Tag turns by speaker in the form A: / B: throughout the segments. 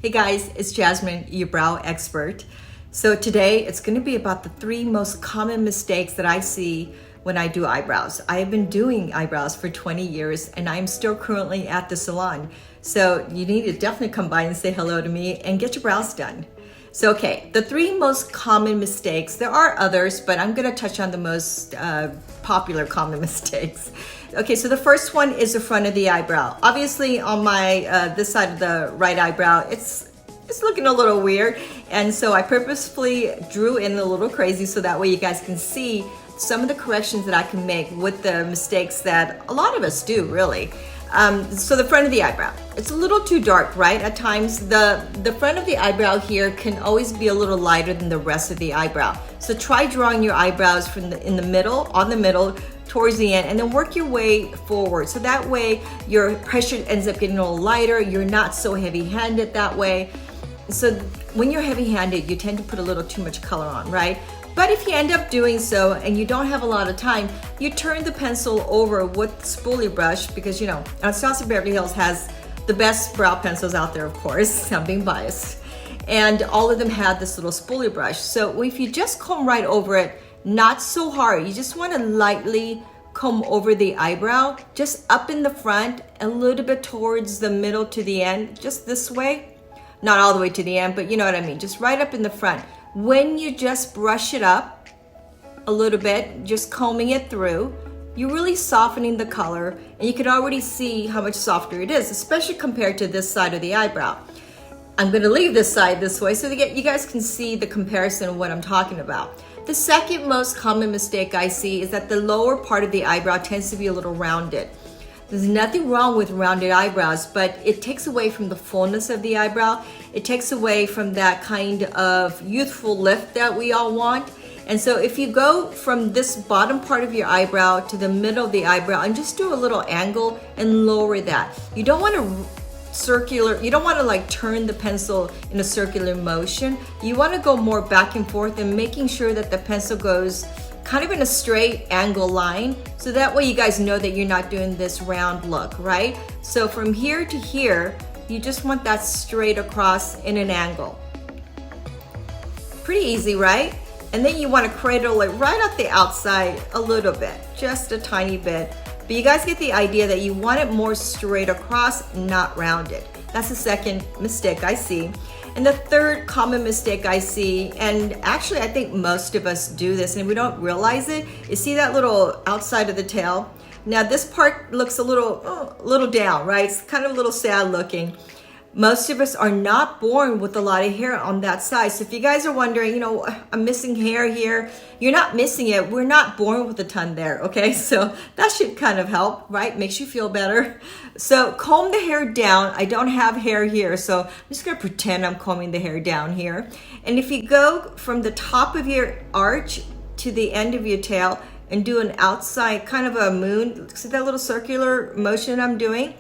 A: Hey guys, it's Jasmine, your brow expert. So today it's going to be about the 3 most common mistakes that I see when I do eyebrows. I have been doing eyebrows for 20 years and I'm still currently at the salon. So you need to definitely come by and say hello to me and get your brows done. So okay, the 3 most common mistakes, there are others, but I'm going to touch on the most popular common mistakes. Okay, so the first one is the front of the eyebrow. Obviously on my this side of the right eyebrow, it's looking a little weird, and so I purposefully drew in a little crazy so that way you guys can see some of the corrections that I can make with the mistakes that a lot of us do, really. So the front of the eyebrow, it's a little too dark, right? At times the front of the eyebrow here can always be a little lighter than the rest of the eyebrow. So try drawing your eyebrows from in the middle, on the middle, towards the end, and then work your way forward. So that way your pressure ends up getting a little lighter. You're not so heavy-handed that way. So when you're heavy-handed, you tend to put a little too much color on, right? But if you end up doing so and you don't have a lot of time, you turn the pencil over with the spoolie brush, because you know, Anastasia Beverly Hills has the best brow pencils out there, of course. I'm being biased. And all of them have this little spoolie brush. So if you just comb right over it, not so hard, you just want to lightly comb over the eyebrow, just up in the front, a little bit towards the middle to the end, just this way. Not all the way to the end, but you know what I mean, just right up in the front. When you just brush it up a little bit, just combing it through, you're really softening the color, and you can already see how much softer it is, especially compared to this side of the eyebrow. I'm gonna leave this side this way so that you guys can see the comparison of what I'm talking about. The second most common mistake I see is that the lower part of the eyebrow tends to be a little rounded. There's nothing wrong with rounded eyebrows, but it takes away from the fullness of the eyebrow. It takes away from that kind of youthful lift that we all want. And so if you go from this bottom part of your eyebrow to the middle of the eyebrow and just do a little angle and lower that. You don't want to you don't want to like turn the pencil in a circular motion. You want to go more back and forth and making sure that the pencil goes kind of in a straight angle line, so that way you guys know that you're not doing this round look, right? So from here to here, you just want that straight across in an angle. Pretty easy, right? And then you want to cradle it right up the outside a little bit, just a tiny bit. But you guys get the idea that you want it more straight across, not rounded. That's the second mistake I see. And the third common mistake I see, and actually I think most of us do this and we don't realize it, is see that little outside of the tail? Now this part looks a little down, right? It's kind of a little sad looking. Most of us are not born with a lot of hair on that side. So if you guys are wondering, you know, I'm missing hair here, you're not missing it. We're not born with a ton there, okay? So that should kind of help, right? Makes you feel better. So comb the hair down. I don't have hair here, so I'm just gonna pretend I'm combing the hair down here. And if you go from the top of your arch to the end of your tail and do an outside kind of a moon, see that little circular motion I'm doing?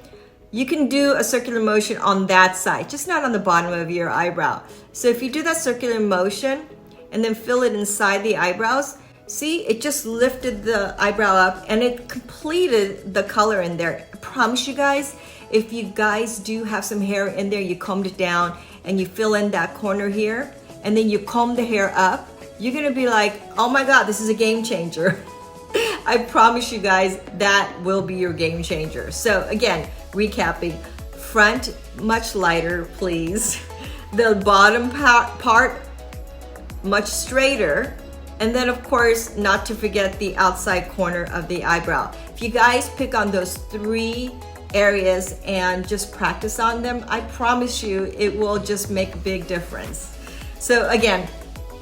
A: You can do a circular motion on that side, just not on the bottom of your eyebrow. So if you do that circular motion and then fill it inside the eyebrows, see, it just lifted the eyebrow up and it completed the color in there. I promise you guys, if you guys do have some hair in there, you combed it down and you fill in that corner here and then you comb the hair up, you're gonna be like, oh my God, this is a game changer. I promise you guys that will be your game changer. So again, recapping, front much lighter, please. The bottom part much straighter. And then of course, not to forget the outside corner of the eyebrow. If you guys pick on those 3 areas and just practice on them, I promise you it will just make a big difference. So again,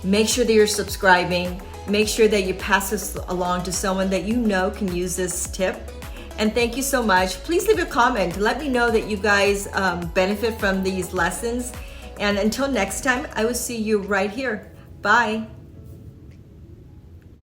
A: make sure that you're subscribing. Make sure that you pass this along to someone that you know can use this tip. And thank you so much. Please leave a comment. Let me know that you guys benefit from these lessons. And until next time, I will see you right here. Bye.